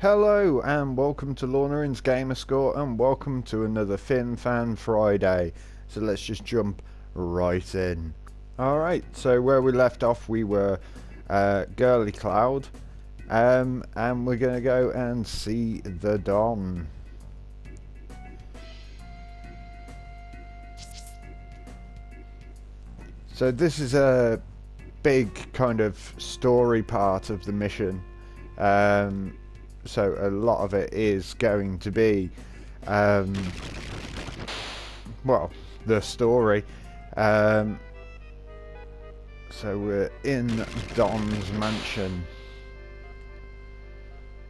Hello and welcome to Launerin's Gamerscore and welcome to another Fin Fan Friday. So let's just jump right in. Alright, so where we left off we were Girly Cloud and we're going to go and see the Don. So this is a big kind of story part of the mission. So a lot of it is going to be, well, the story. So we're in Don's mansion.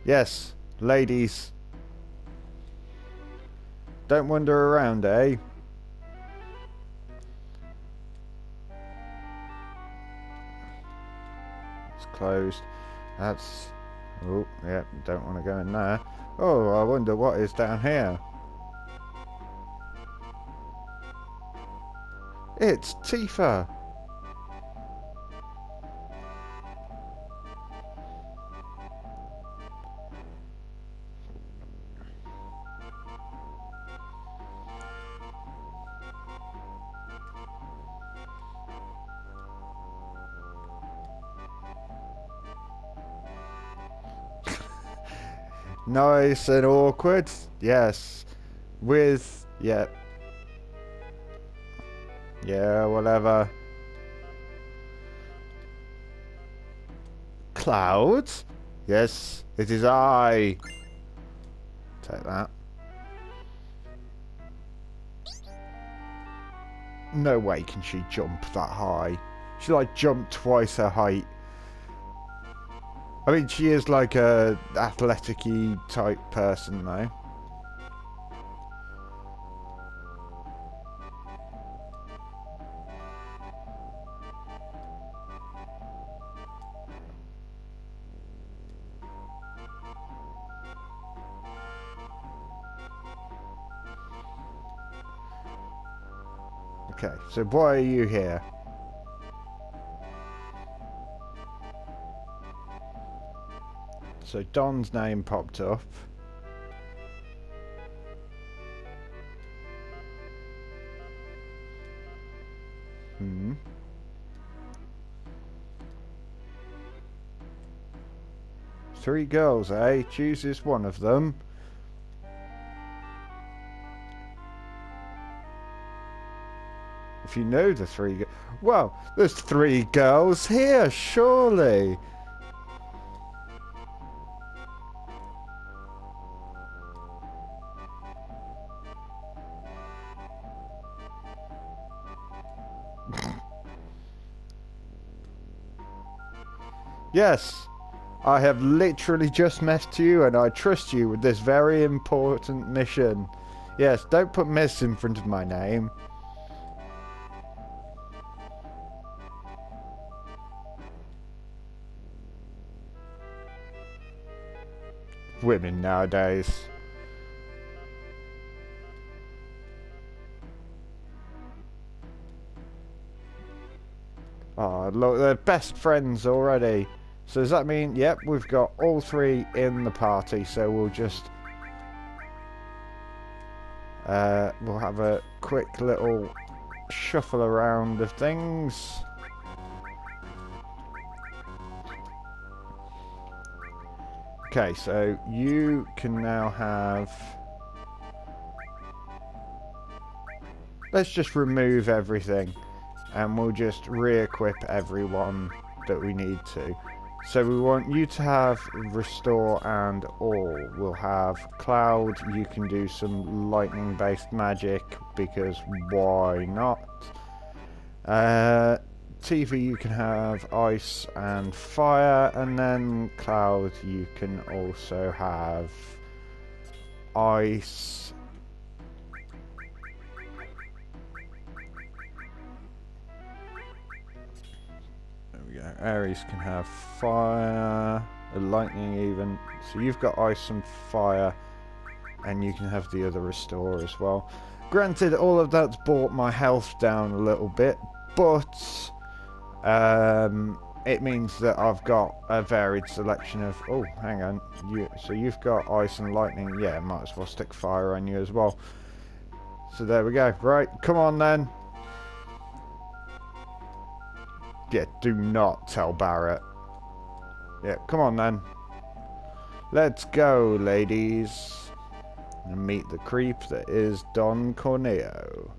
Yes, ladies. Don't wander around, eh? It's closed. That's... Oh, yeah, don't want to go in there. Oh, I wonder what is down here. It's Tifa. Nice and awkward. Yes. With... yeah. Yeah, whatever. Clouds? Yes, it is I. Take that. No way can she jump that high. She like jumped twice her height. I mean, she is like a athletic-y type person, though. Okay, so why are you here? So Don's name popped up. Three girls, eh? Chooses one of them. If you know the three... Well, there's three girls here, surely. Yes, I have literally just met you and I trust you with this very important mission. Yes, don't put Miss in front of my name. Women nowadays. Oh, look, they're best friends already. So does that mean, yep, we've got all three in the party, so we'll just... we'll have a quick little shuffle around of things. Okay, so you can now have... Let's just remove everything. And we'll just re-equip everyone that we need to. So we want you to have Restore and All. We'll have Cloud, you can do some lightning based magic because why not? TV you can have Ice and Fire, and then Cloud you can also have Ice. Aries can have fire, lightning even. So you've got ice and fire, and you can have the other restore as well. Granted, all of that's brought my health down a little bit, but it means that I've got a varied selection of... Oh, hang on. So you've got ice and lightning. Yeah, might as well stick fire on you as well. So there we go. Right, come on then. Yeah, do not tell Barrett. Yeah, come on then. Let's go, ladies. And meet the creep that is Don Corneo.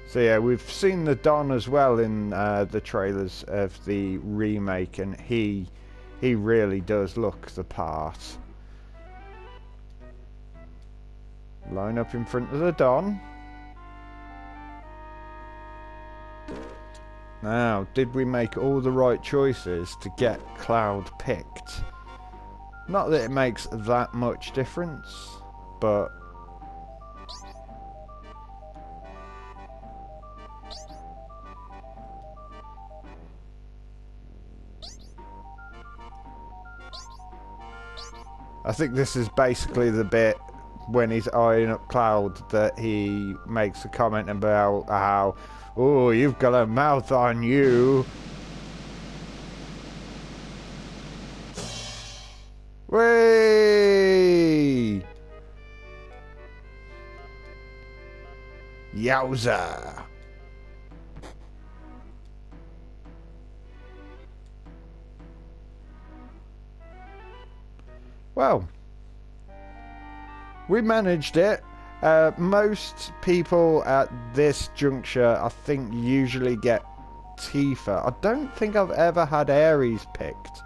So yeah, we've seen the Don as well in the trailers of the remake, and he really does look the part. Line up in front of the Don. Now, did we make all the right choices to get Cloud picked? Not that it makes that much difference, but... I think this is basically the bit when he's eyeing up Cloud that he makes a comment about how, oh, you've got a mouth on you. Whee! Yowza! Well, we managed it. Most people at this juncture, I think, usually get Tifa. I don't think I've ever had Ares picked.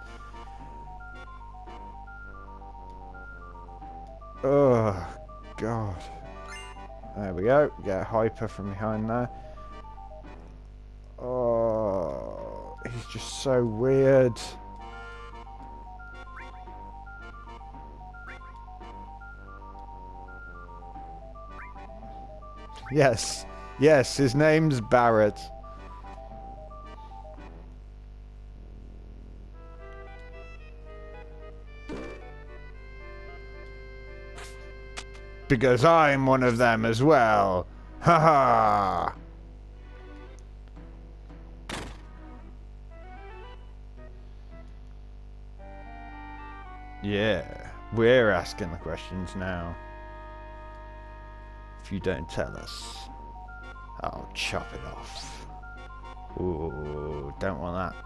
Oh, God. There we go. Get Hyper from behind there. Oh, he's just so weird. Yes, yes, his name's Barrett. Because I'm one of them as well. Ha ha! Yeah, we're asking the questions now. If you don't tell us, I'll chop it off. Ooh, don't want that.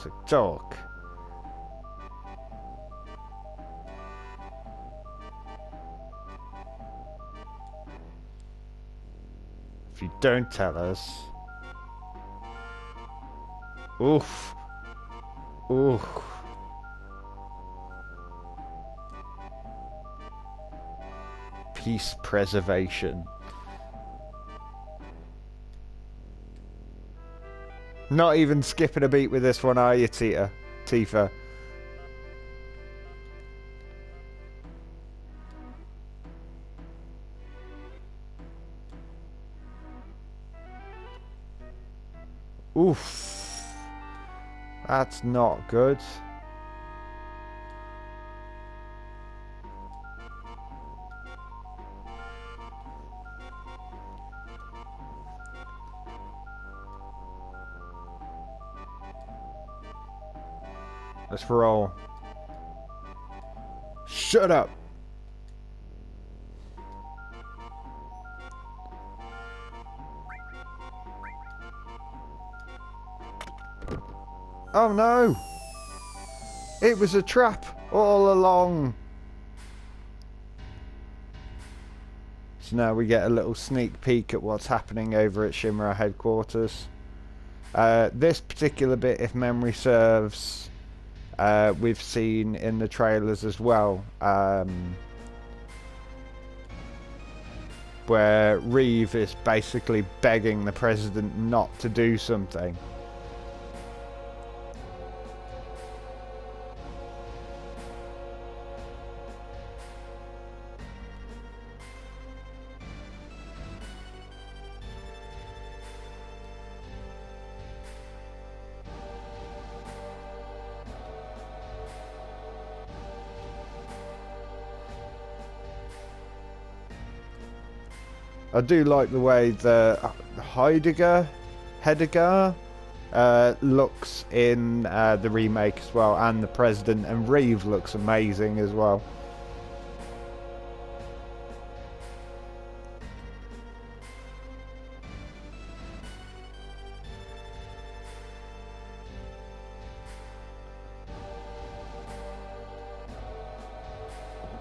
So talk. If you don't tell us... Oof. Oof. Peace preservation. Not even skipping a beat with this one, are you, Tifa? Oof. That's not good. Let's roll. Shut up. Oh no! It was a trap all along. So now we get a little sneak peek at what's happening over at Shinra headquarters. This particular bit, if memory serves, we've seen in the trailers as well, where Reeve is basically begging the president not to do something. I do like the way the Heidegger looks in the remake as well, and the President, and Reeve looks amazing as well.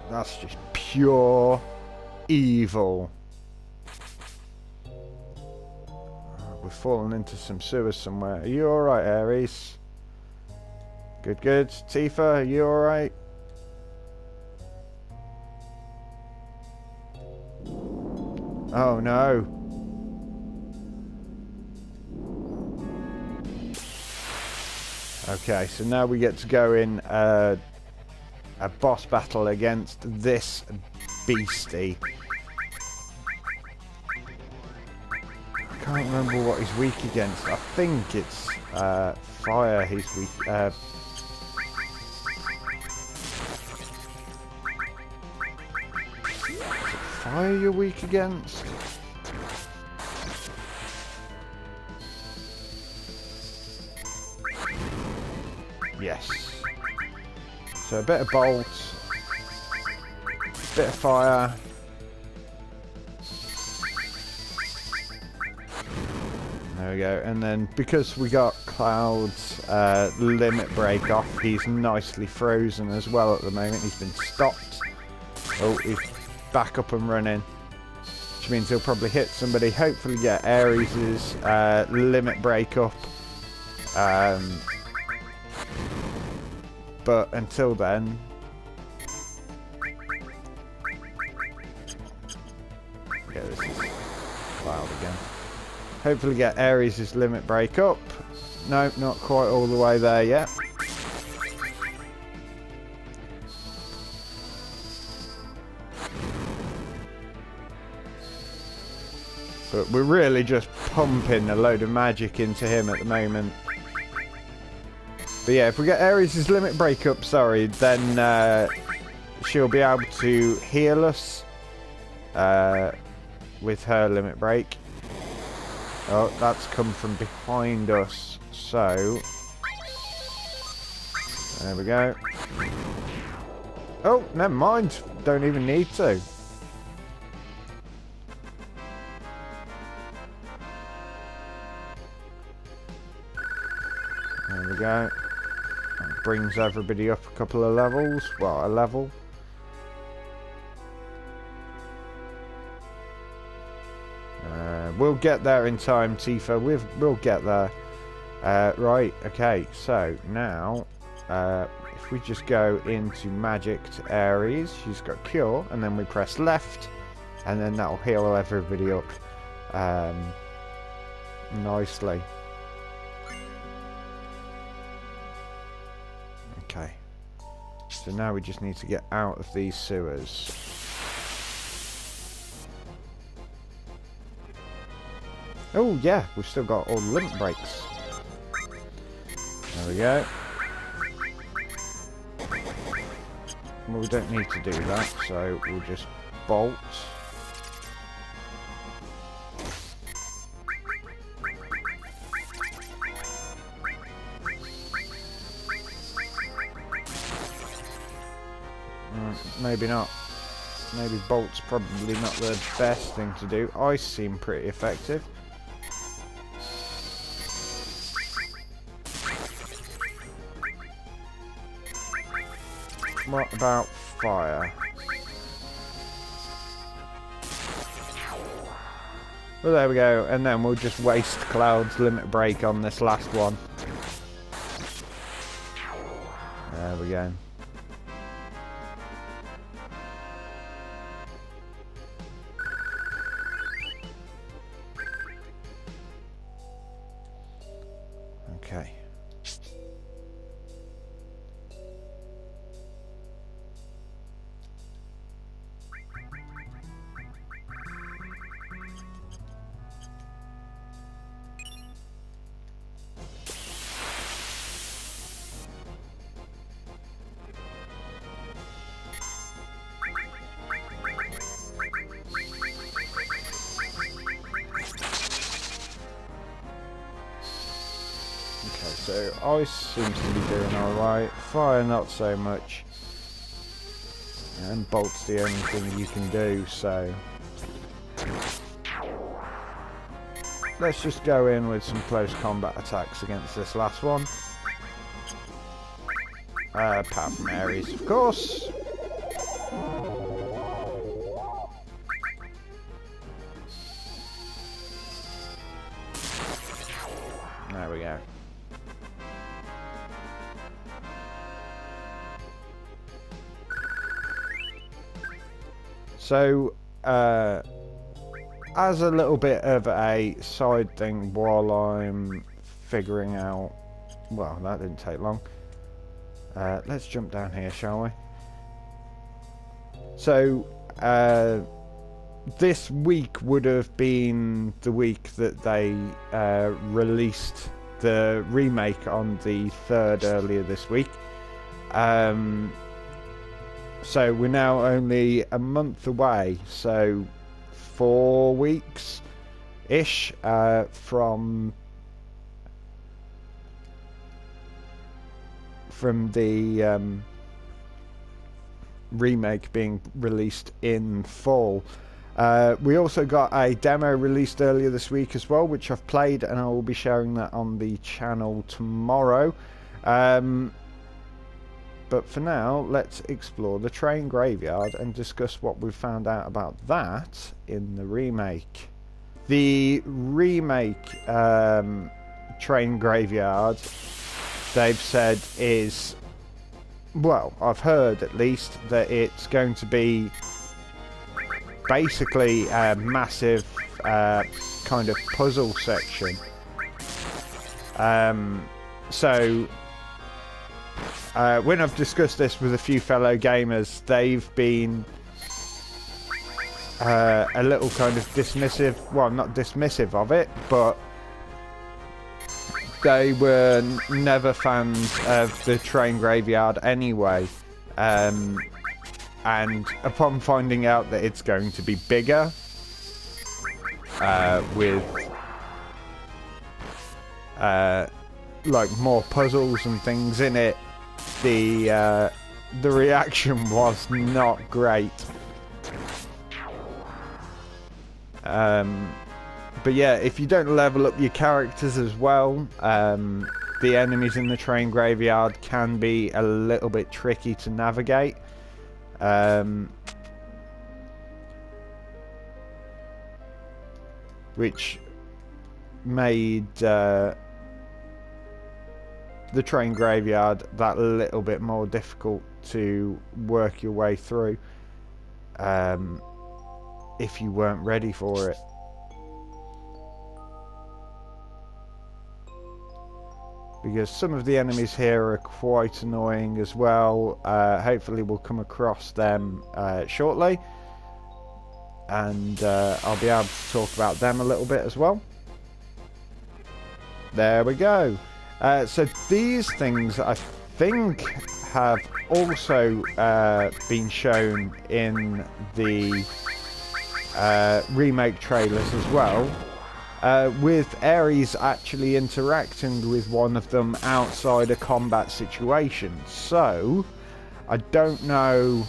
That's just pure evil. We've fallen into some sewers somewhere. Are you alright, Ares? Good, good. Tifa, are you alright? Oh no. Okay, so now we get to go in a boss battle against this beastie. I can't remember what he's weak against. I think it's fire he's weak. Is it fire you're weak against? Yes. So a bit of bolt, bit of fire. There we go. And then because we got Cloud's limit break off, he's nicely frozen as well at the moment. He's been stopped. Oh, he's back up and running, which means he'll probably hit somebody. Hopefully get Ares's limit break up. But until then, okay, this is Cloud again. Hopefully get Ares' limit break up. No, not quite all the way there yet. But we're really just pumping a load of magic into him at the moment. But yeah, if we get Ares' limit break up, then she'll be able to heal us with her limit break. Oh, that's come from behind us, so there we go. Oh, never mind. Don't even need to. There we go. That brings everybody up a couple of levels. Well, a level. We'll get there in time, Tifa. We'll get there. Right, okay. So, now, if we just go into Magic to Ares, she's got Cure, and then we press left, and then that'll heal everybody up nicely. Okay. So now we just need to get out of these sewers. Oh yeah, we've still got all the limit breaks. There we go. Well, we don't need to do that, so we'll just bolt. Maybe not. Maybe bolt's probably not the best thing to do. Ice seem pretty effective. What about fire? Well, there we go. And then we'll just waste Cloud's limit break on this last one. There we go. Okay. So ice seems to be doing alright. Fire not so much. And bolt's the only thing you can do, so let's just go in with some close combat attacks against this last one. Apart from Ares, of course. There we go. So, as a little bit of a side thing while I'm figuring out... Well, that didn't take long. Let's jump down here, shall we? So, this week would have been the week that they released the remake on the 3rd earlier this week. So we're now only a month away, so 4 weeks-ish from the remake being released in fall. We also got a demo released earlier this week as well, which I've played, and I will be sharing that on the channel tomorrow. But for now, let's explore the train graveyard and discuss what we've found out about that in the remake. The remake train graveyard, they've said, is, well, I've heard at least that it's going to be basically a massive kind of puzzle section. So when I've discussed this with a few fellow gamers, they've been a little kind of dismissive, well, not dismissive of it, but they were never fans of the train graveyard anyway. And upon finding out that it's going to be bigger, with like more puzzles and things in it, the reaction was not great. But yeah, if you don't level up your characters as well, the enemies in the train graveyard can be a little bit tricky to navigate. Which made the train graveyard that little bit more difficult to work your way through if you weren't ready for it. Because some of the enemies here are quite annoying as well. Hopefully we'll come across them shortly, and I'll be able to talk about them a little bit as well. There we go. So these things, I think, have also been shown in the remake trailers as well, with Ares actually interacting with one of them outside a combat situation. So I don't know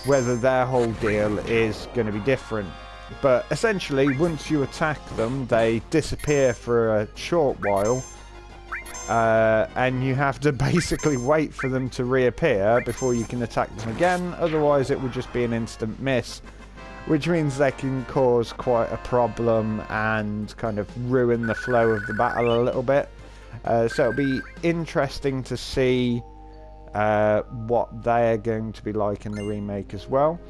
whether their whole deal is going to be different, but essentially once you attack them, they disappear for a short while. And you have to basically wait for them to reappear before you can attack them again, otherwise it would just be an instant miss, which means they can cause quite a problem and kind of ruin the flow of the battle a little bit. So it'll be interesting to see what they're going to be like in the remake as well.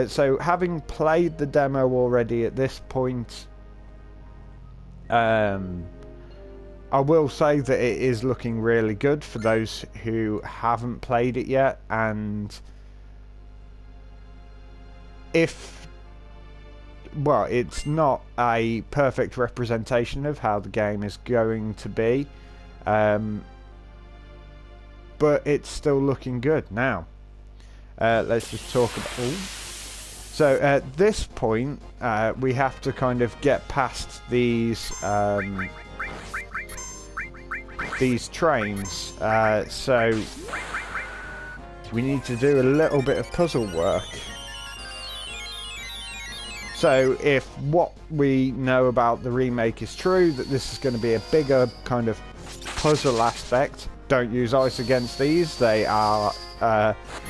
So having played the demo already at this point, I will say that it is looking really good for those who haven't played it yet, and well, it's not a perfect representation of how the game is going to be, but it's still looking good. Now, let's just talk about... Ooh. So at this point, we have to kind of get past these these trains. So we need to do a little bit of puzzle work. So if what we know about the remake is true, that this is going to be a bigger kind of puzzle aspect, don't use ice against these. They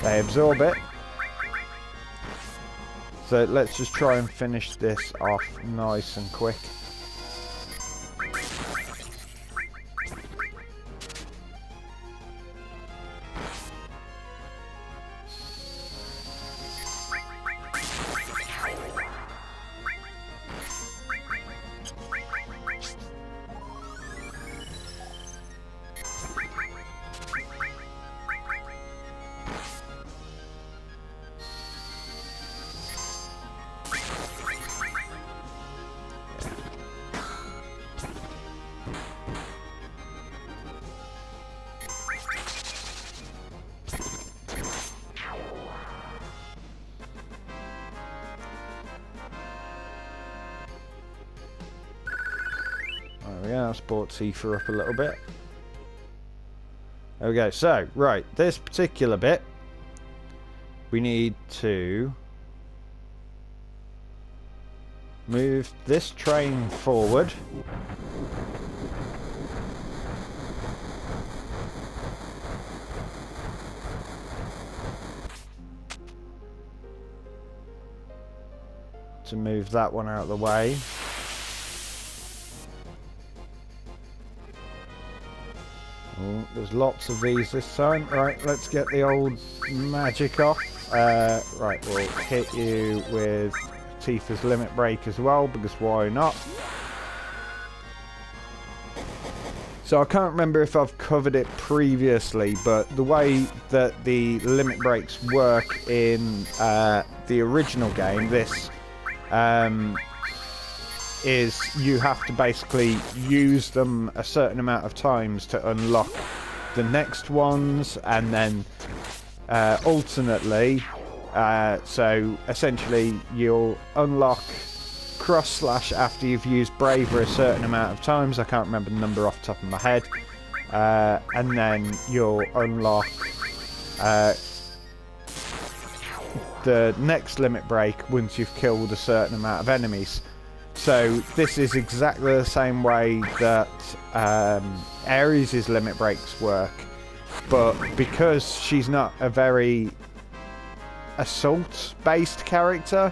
absorb it. So let's just try and finish this off nice and quick. There we go, let's brought Tifa up a little bit. There we go, so, right, this particular bit, we need to move this train forward. To move that one out of the way. Oh, there's lots of these this time. Right, let's get the old magic off. Right, we'll hit you with Tifa's limit break as well, because why not? So I can't remember if I've covered it previously, but the way that the limit breaks work in the original game, this is you have to basically use them a certain amount of times to unlock the next ones, and then alternately, so essentially you'll unlock cross slash after you've used braver a certain amount of times. I can't remember the number off the top of my head, and then you'll unlock the next limit break once you've killed a certain amount of enemies. So this is exactly the same way that Ares' limit breaks work, but because she's not a very assault-based character,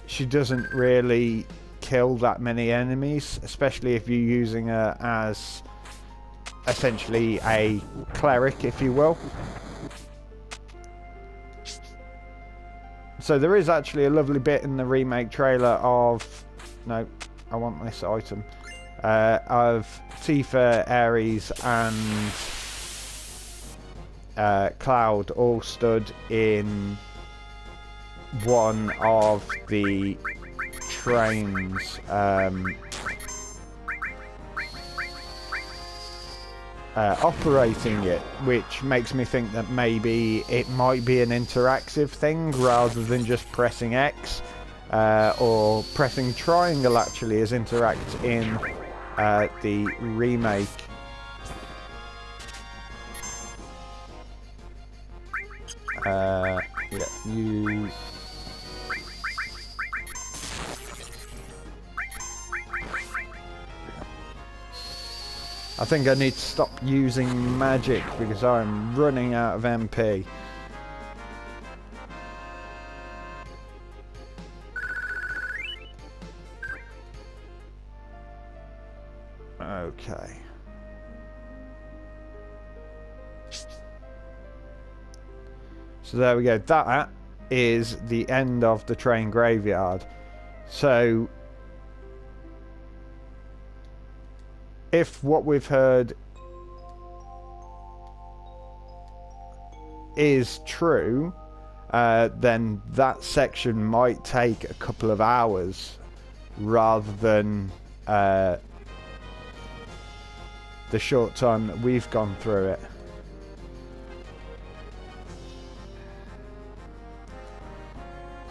she doesn't really kill that many enemies, especially if you're using her as essentially a cleric, if you will. So there is actually a lovely bit in the remake trailer of... No, I want this item. Of Tifa, Ares and Cloud all stood in one of the trains. Operating it, which makes me think that maybe it might be an interactive thing rather than just pressing X, or pressing triangle actually is interact in the remake. Yeah, you... I think I need to stop using magic because I'm running out of MP. Okay. So there we go. That is the end of the train graveyard. So if what we've heard is true, then that section might take a couple of hours rather than the short time that we've gone through it.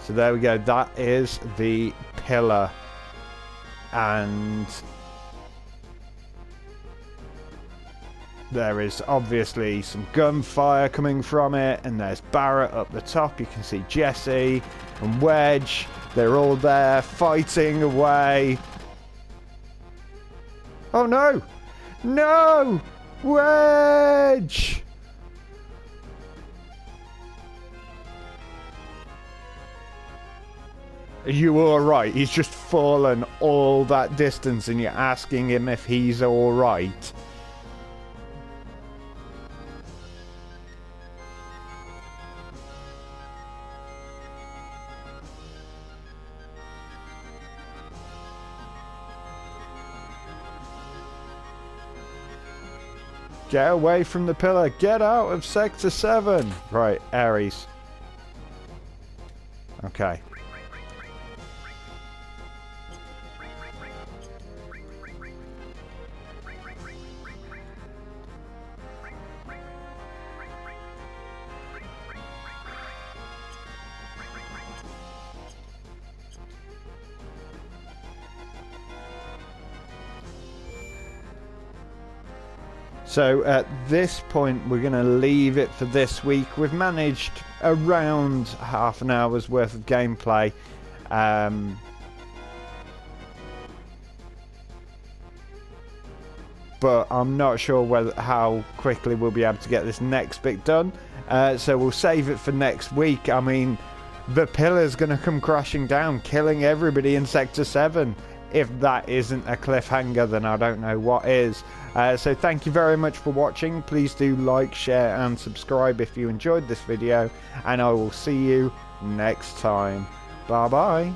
So there we go, that is the pillar, and There is obviously some gunfire coming from it, and there's Barrett up the top. You can see Jesse and Wedge. They're all there fighting away. Oh no! No! Wedge! Are you alright? He's just fallen all that distance and you're asking him if he's alright. Get away from the pillar. Get out of Sector 7. Right, Ares. Okay. So at this point we're going to leave it for this week. We've managed around half an hour's worth of gameplay. But I'm not sure how quickly we'll be able to get this next bit done. So we'll save it for next week. I mean, the pillar's going to come crashing down, killing everybody in Sector 7. If that isn't a cliffhanger, then I don't know what is. So thank you very much for watching. Please do like, share and subscribe if you enjoyed this video. And I will see you next time. Bye bye.